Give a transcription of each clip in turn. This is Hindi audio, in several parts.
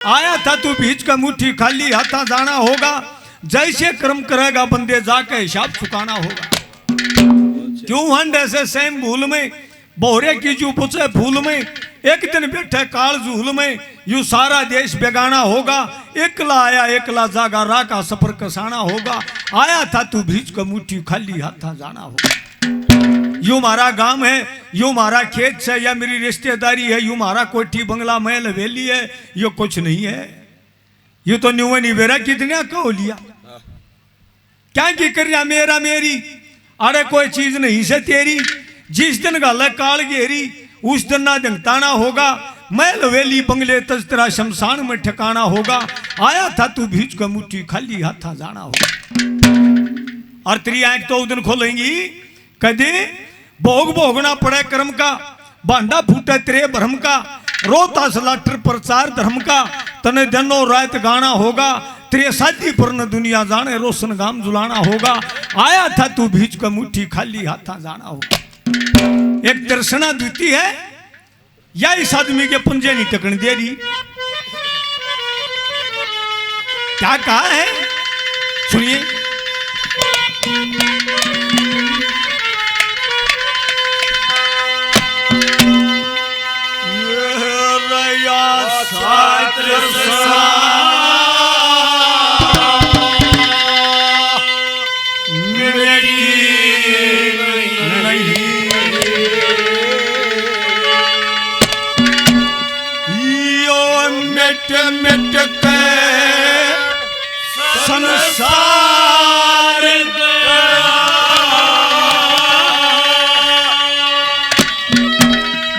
आया था तू बीच का मुट्ठी खाली हाथा जाना होगा, जैसे कर्म करेगा बंदे जाके हिसाब चुकाना होगा। क्यों हंड ऐसे सेम भूल में, बोहरे की जू पूछे फूल में, एक दिन बैठे काल झूल में, यू सारा देश बेगाना होगा। एकला आया एकला जागा, राह का सफर कसाना होगा। आया था तू बीच का मुट्ठी खाली हाथा जाना होगा। यू मारा गांव है, यू मारा खेत है, या मेरी रिश्तेदारी है, यू मारा कोठी बंगला महल हवेली है, ये कुछ नहीं है। यू तो न्यू नहीं बेरा कितने कहो लिया, क्या की कर रहा मेरा मेरी, अरे कोई चीज नहीं से तेरी। जिस दिन गाल काल घेरी, उस दिन ना जंगताना होगा। महल हवेली बंगले तज तेरा शमशान में ठिकाना होगा। आया था तू बीच का मुट्ठी खाली हाथा जाना होगा। और तेरी आंख तो उस दिन खोलेंगी कदे भोग भोगना पड़े कर्म का, भांडा फूटे तेरे भरम का, रोता सलाटर प्रचार धर्म का, तने दिनों रात गाना होगा। तेरे साथी पर न दुनिया जाने, रोशन गाम जुलाना होगा। आया था तू बीच का मुट्ठी खाली हाथा जाना होगा। एक दर्शना द्वितीय है, या इस आदमी के पंजे नहीं टकन दे रही। क्या कहा है सुनिए। मिट के संसार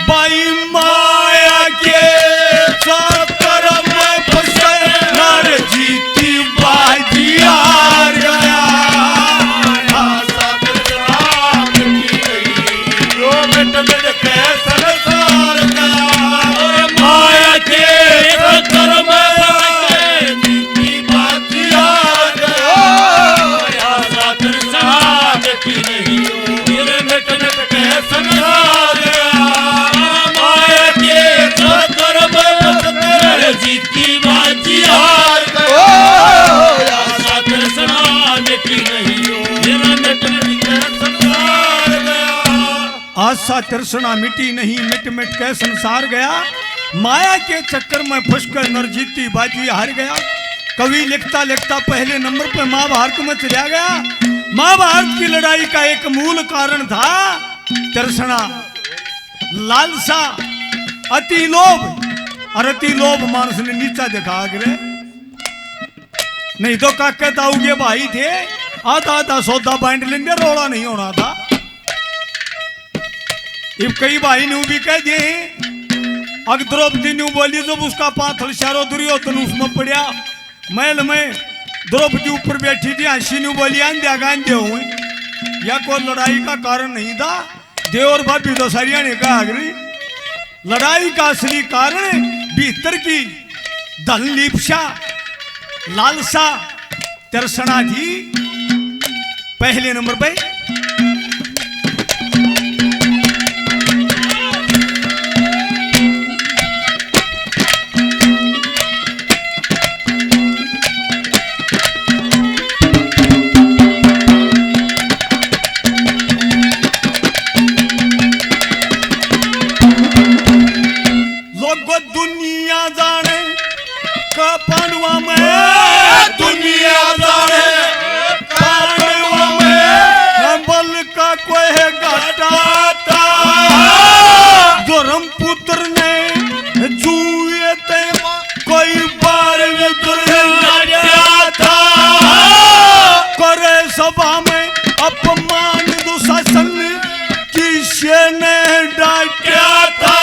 बाई माया के चक्कर में फंसे, नर जीती बाजी हार गया। मिट मिट के संसार गया, माया के चक्कर में आशा तृष्णा मिटी नहीं, मिट मिट के संसार गया। माया के चक्कर में फंसकर नर जीती बाजी हार गया। कवि लिखता लिखता पहले नंबर पे महाभारत में चला गया। महाभारत की लड़ाई का एक मूल कारण था तृष्णा, लालसा, अति लोभ। और अति लोभ मानस ने नीचा देखा गिरे, नहीं तो काके ताऊ के भाई थे, आधा आधा सौदा बांट लेंगे, रोड़ा नहीं होना था। इब कई भाई ने भी कह दिए, अगर द्रौपदी ने बोली जब उसका पाथल शारो दुर्योधन उसमें पड़ा महल में, द्रौपदी ऊपर बैठी थी, हंसी ने बोली आंध्या गांधे हुए, या कोई लड़ाई का कारण नहीं था। देवर भाभी तो सारिया ने कहा अग्री, लड़ाई का असली कारण भीतर की धन लिप्सा, लालसा, तृष्णा थी। पहले नंबर पे दुनिया जाने का पांडवा में, दुनिया जाने पांडवा में बल का कोई घाटा था। धर्मपुत्र ने जुए थे कोई बार लड़ा था, करे सभा में अपमान दुशासन किसी ने डांटा था।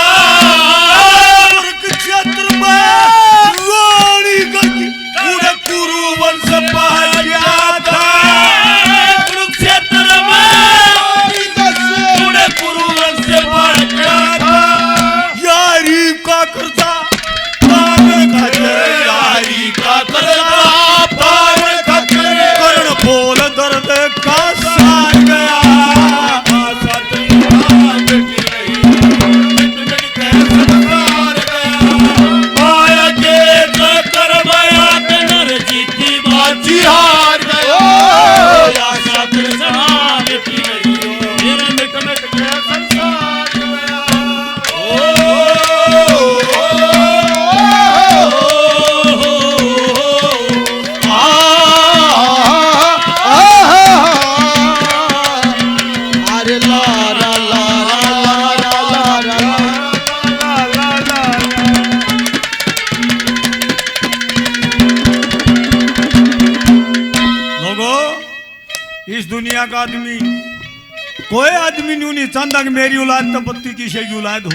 इस दुनिया का आदमी कोई आदमी नहीं चाहता कि मेरी औलाद तपत्ती किसी की औलाद हो।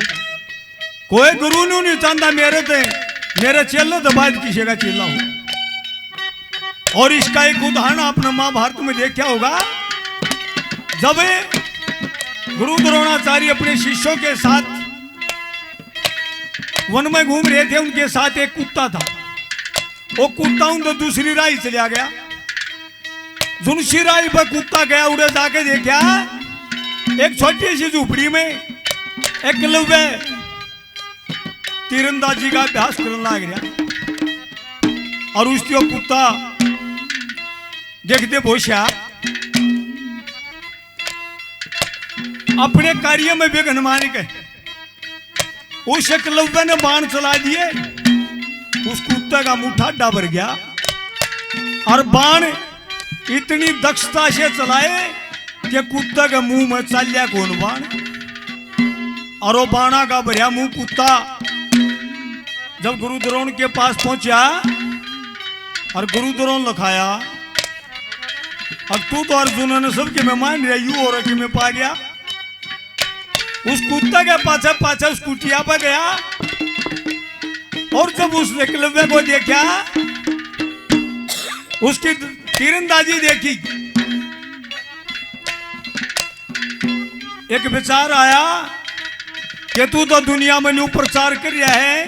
कोई गुरु नहीं चाहता मेरे चेले तो बाद किसी का चेला हो। और इसका एक उदाहरण आपने महाभारत में देखा होगा, जब गुरु द्रोणाचार्य अपने शिष्यों के साथ वन में घूम रहे थे, उनके साथ एक कुत्ता था। वो कुत्ता उन तो दूसरी राह चला गया। दूसरी राह पर कुत्ता गया, उड़े जाके देखा एक छोटी सी झोपड़ी में एकलव्य तीरंदाजी का अभ्यास करने लग गया। और उसको कुत्ता देखते बोशा अपने कार्य में विघ्न मान के उस एकलव्य ने बाण चला दिए। उस कुत्ते का मुंह ठाडा भर गया और बाण इतनी दक्षता से चलाए कि कुत्ते के मुंह में चल गया कौन बाण। और वो बाणा का भरिया मुंह कुत्ता जब गुरु द्रोण के पास पहुंचा और गुरु द्रोण लखाया, अब तू तो अर्जुन ने सबके में मान रहा यू और में पा गया। उस कुत्ते के पाछे पाछे उस कुटिया पर गया और जब उस एकलव्य को देखा, उसकी तीरंदाजी देखी, एक विचार आया कि तू तो दुनिया में न्यू प्रचार कर रहा है,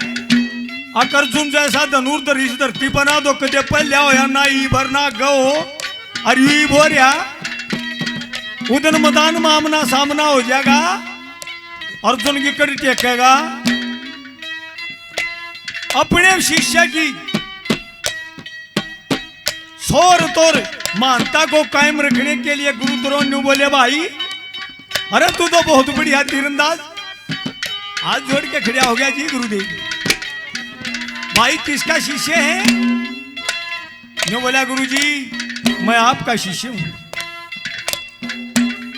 अर्जुन जैसा धनुर्धर इस धरती पर ना तो कदे पहले हो या ना ई भर ना गो और यू भो रहा उधर मैदान में आमना सामना हो जाएगा। अर्जुन की कड़ी टेकेगा। अपने शिष्य की शोर तोर मानता को कायम रखने के लिए गुरु द्रोण ने बोले, भाई अरे तू तो बहुत बढ़िया तीरंदाज, हाथ जोड़ के खड़ा हो गया जी गुरुदेव। भाई किसका शिष्य है? न्यू बोला गुरुजी मैं आपका शिष्य हूं।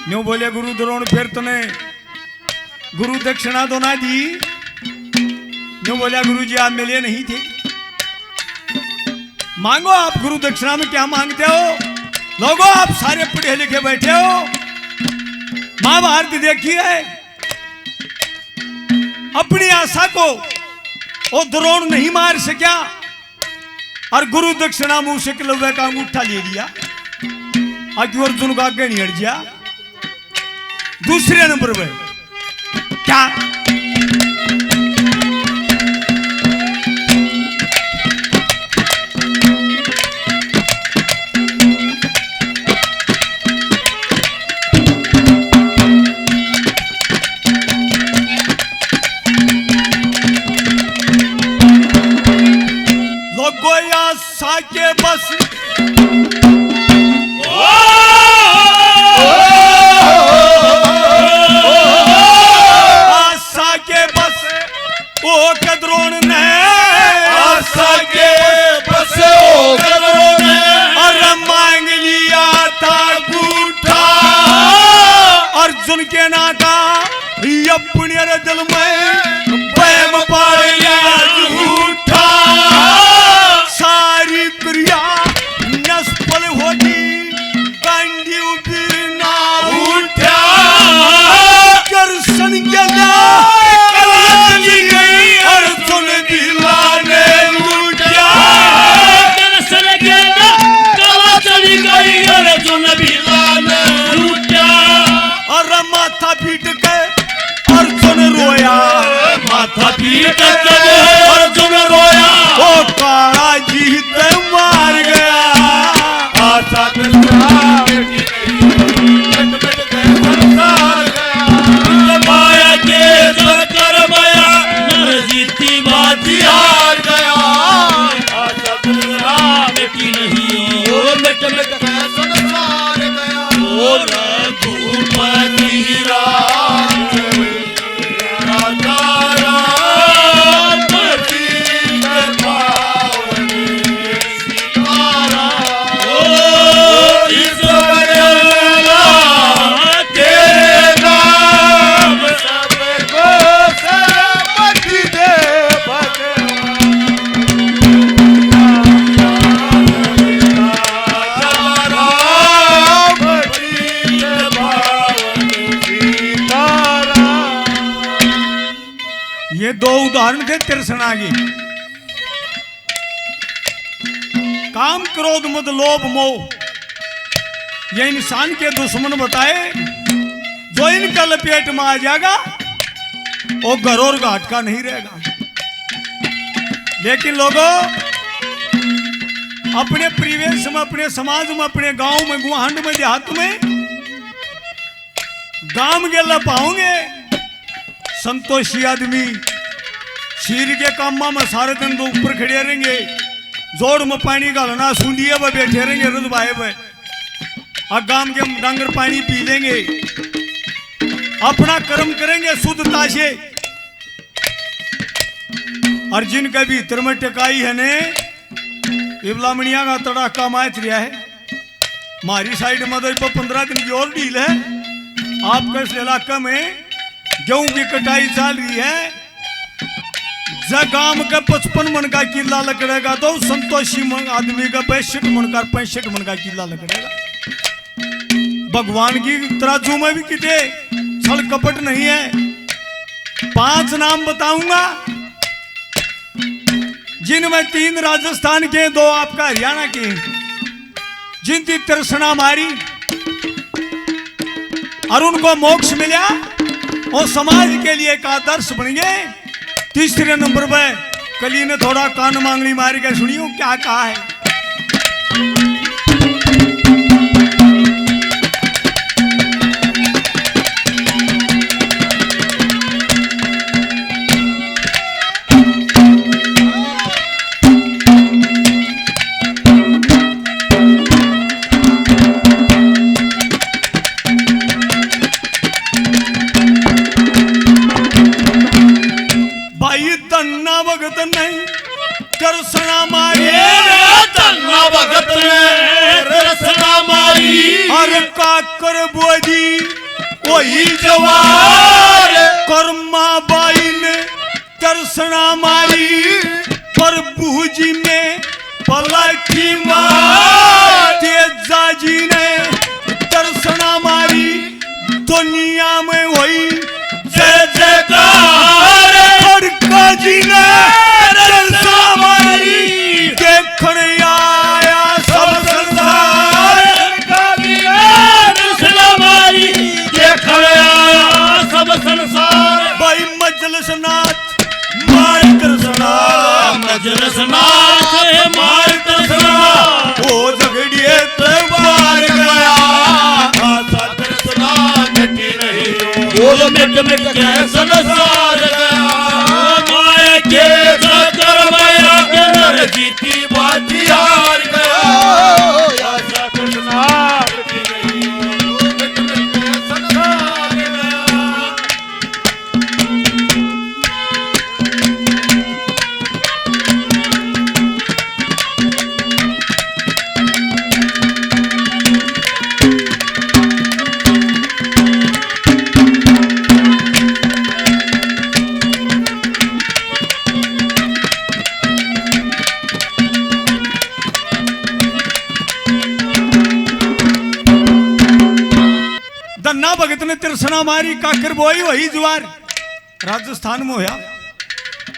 न्यू बोले गुरु द्रोण फिर तूने गुरु दक्षिणा तो ना दी? न्यू बोला गुरुजी आप मेरे लिए नहीं थे, मांगो आप गुरु दक्षिणा में क्या मांगते हो? लोगों आप सारे पढ़े लिखे बैठे हो, महाभारत देखिए। अपनी आशा को वो द्रोण नहीं मार सका और गुरु दक्षिणा मुंह से एकलव्य का अंगूठा ले लिया। आज अर्जुन का आगे नहीं हट गया। दूसरे नंबर पे क्या के बस आशा के बस ओ कद्रोण ने, आशा के बस ओ कद्रोण ने और मांग लिया था अंगूठा। अर्जुन के नाका अपने दिल में प्रेम पाल लिया झूठा। सारी क्रिया निष्फल होगी, गांडी उधर ना उठा। दर्शन गया कला चली गई, अर्जुन दिलाने लूटा। दर्शन गया कला चली गई, अर्जुन दिलाने लूटा। और माथा पीट के अर्जुन रोया, माथा पीट के अर्जुन रोया। ओ काला जीत मार गया, आशा माया के चक्कर माया नर जीती बाजी हार गया। आशा बेटी नहीं ओ मिट मिट संसार गया। ओ रघुपति राम थे तिरसना की। काम क्रोध मद लोभ मोह ये इंसान के दुश्मन बताए। जो इनका लपेट में आ जाएगा वो घर और घाट का नहीं रहेगा। लेकिन लोगों अपने परिवेश में, अपने समाज में, अपने गांव में, गुआंढ में, देहात में गांव गेला पाओगे संतोषी आदमी शीर के काम में सारे दिन तो ऊपर खड़े रहेंगे, जोड़ में पानी गालना, सूंडिए में बैठे रहेंगे रुद भाई में, और गांव के डांगर पानी पी लेंगे, अपना कर्म करेंगे शुद्धता से। और जिनके भीतर में टकाई है ने इबलामणिया का तड़ाका माच रहा है। हमारी साइड में तो 15 दिन की और डील है। आपके इस इलाके में गेहूं की कटाई चल रही है। गांव का 55 मन का किला लगेगा तो संतोषी आदमी का 65 मन का 65 मन का किला लगेगा। भगवान की तराजू में भी कितने छल कपट नहीं है। 5 नाम बताऊंगा जिनमें 3 राजस्थान के, 2 आपका हरियाणा के, जिनकी तिरसना मारी और उनको मोक्ष मिला और समाज के लिए एक आदर्श बन गए। तीसरे नंबर पे कली ने थोड़ा कान मांगली मार के सुनियो क्या कहा है। भगत नहीं तिरसना मारी, तन्ना भगत ने तिरसना मारी। हर काकर बोझी वही जवार कर्मा बाई ने तिरसना मारी। पर बूजी में पलटी मार तेजा जी ने तिरसना मारी। दुनिया में वही जय जयकार खड़का जी ने तिरसना मारी। देखने आया सब संसार तिरसना मारी। देखने आया सब संसार। भाई मजलिस नाथ मार तिरसना, मजलिस नाथ मार तिरसना। वो झगड़िए त्योहार गया आशा तिरसना मिटी नहीं, वो मिट मिट के संसार गया। माया के चक्कर माया के नर जीती बाजी हार गया। आशा तिरसना मिटी नहीं, वो मिट मिट के संसार गया। दन्ना भगत ने तिरसना मारी। काकर बोई वही जुआर राजस्थान में होया।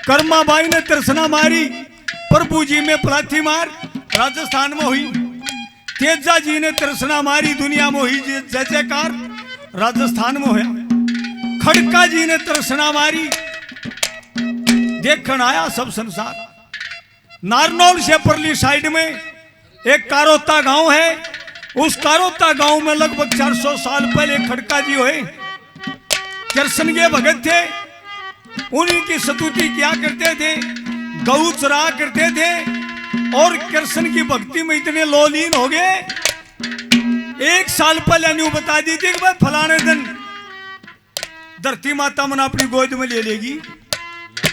कर्मा बाई ने तिरसना मारी। प्रभु जी में पलाथी मार राजस्थान में हुई। तेजा जी ने तिरसना मारी, दुनिया में हुई जय जयकार राजस्थान में होया। खड़का जी ने तिरसना मारी, देखन आया सब संसार। नारनौल से परली साइड में एक कारोता गांव है। उस कारोता गांव में लगभग 400 साल पहले खड़का जी हुए। कृष्ण के भगत थे। उन्हीं की स्तुति किया करते थे, गऊ चरा करते थे और कृष्ण की भक्ति में इतने लोलीन हो गए। 1 साल पहले न्यू बता दी थी कि भाई फलाने दिन धरती माता मन अपनी गोद में ले लेगी।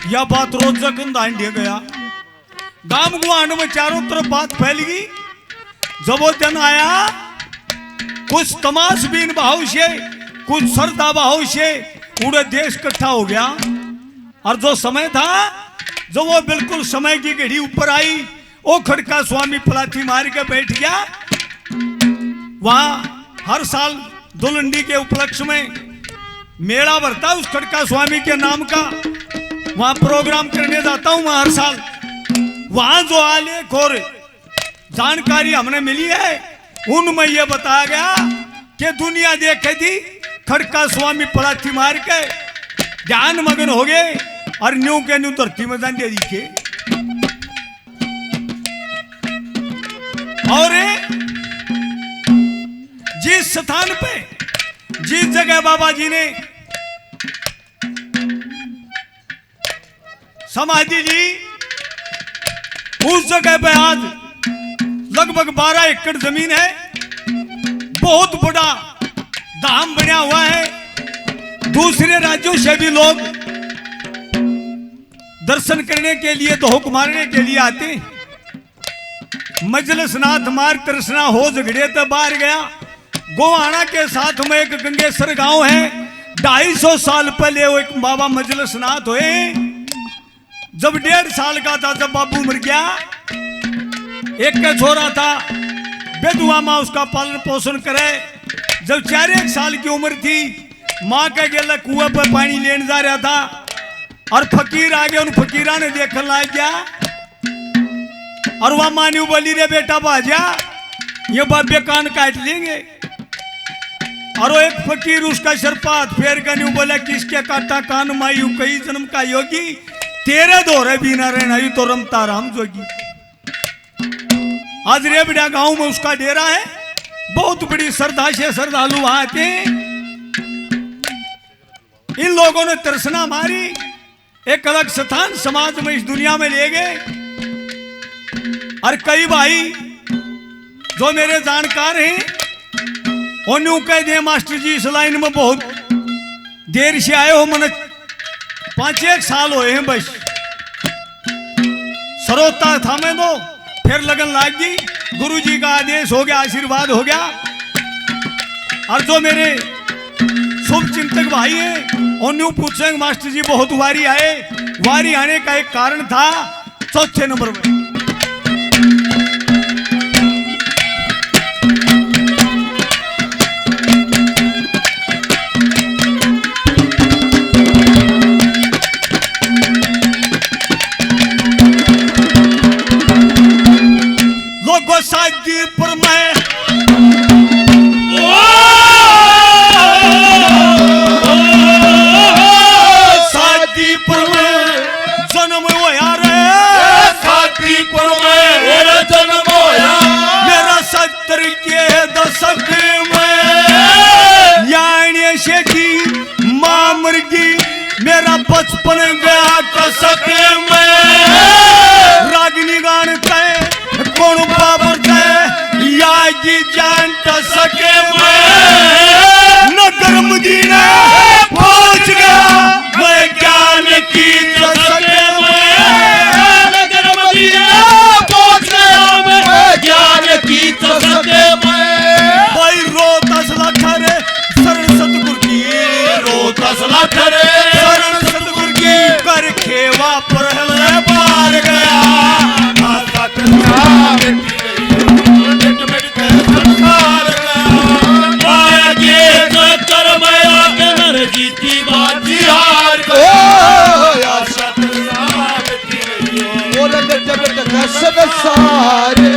यह बात रोज जगन गया। गांव गुआंढ में चारों तरफ बात फैल गई। जब वो दिन आया, कुछ तमाशबीन भाव से, कुछ श्रद्धा भाव से पूरे देश इकट्ठा हो गया। और जो समय था, जो वो बिल्कुल समय की घड़ी ऊपर आई, वो खड़का स्वामी पलाथी मार के बैठ गया। वहां हर साल दुलंडी के उपलक्ष्य में मेला भरता उस खड़का स्वामी के नाम का। वहां प्रोग्राम करने जाता हूं मैं हर साल। वहां जो आलेख और जानकारी हमने मिली है उनमें यह बताया गया कि दुनिया देखे थी खड़का स्वामी पलाथी मार के ध्यान मगन हो गए और न्यू के न्यू धरती में जान दे दिखे। और जिस स्थान पे जिस जगह बाबा जी ने समाधि ली उस जगह पे आज लगभग 12 एकड़ जमीन है। बहुत बड़ा धाम बना हुआ है। दूसरे राज्यों से भी लोग दर्शन करने के लिए धोख मारने के लिए आते हैं। मजलसनाथ मार तरसना हो झगड़े तो बाहर गया। गोवाना के साथ में एक गंगेसर गांव है। 250 साल पहले वो एक बाबा मजलसनाथ हुए। जब 1.5 साल का था जब बाबू मर गया, एक का छोरा था बेदुआ माँ उसका पालन पोषण करे। जब 4 साल की उम्र थी माँ के गेला कुएं पर पानी लेने जा रहा था और फकीर आ गया। उन फकीरा ने देखने लग गया और वह मानी बोली रे बेटा बाजा ये बाबे कान काट लेंगे। और वो एक फकीर उसका सर पर हाथ फेर कर न्यू बोला किसके काटा कान मायू कई जन्म का योगी तेरे दोरे भी ना रहना यू तो रमता राम जोगी। आज रेबड़ा गांव में उसका डेरा है। बहुत बड़ी श्रद्धा से श्रद्धालु वहां आते हैं। इन लोगों ने तरसना मारी एक अलग स्थान समाज में इस दुनिया में ले गए। और कई भाई जो मेरे जानकार हैं उन्होंने कह दिए मास्टर जी इस लाइन में बहुत देर से आए हो, मैंने 5-1 साल हुए हैं बस। सरोता था मैं दो फिर लगन लाग गई। गुरु जी का आदेश हो गया, आशीर्वाद हो गया। और जो मेरे शुभ चिंतक भाई हैं उन्हें पूछेंगे मास्टर जी बहुत वारी आए। वारी आने का एक कारण था 4 नंबर में। लोगों शादी पर मैं शादी पर मैं जन्म होया रे। शादी पर मैं जन्म होया मेरा 70 के दशक में यानी से की मां मर गई। मेरा बचपन गया कसक में। रागनी गान तय कौन बाबर तय यागी जान सके मैं। नगर मदीना पहुंच गया मैं ज्ञान की सके मैं। नगर मदीना पहुंच गया मैं ज्ञान की सके मैं। भाई रोहतास लाठरे शरण सतगुरु की रोहतास लाठरे शरण सतगुरु की कर खेवा पर बार गया। जीती बाजी हार बोले बेटे बेटे कैसे सारे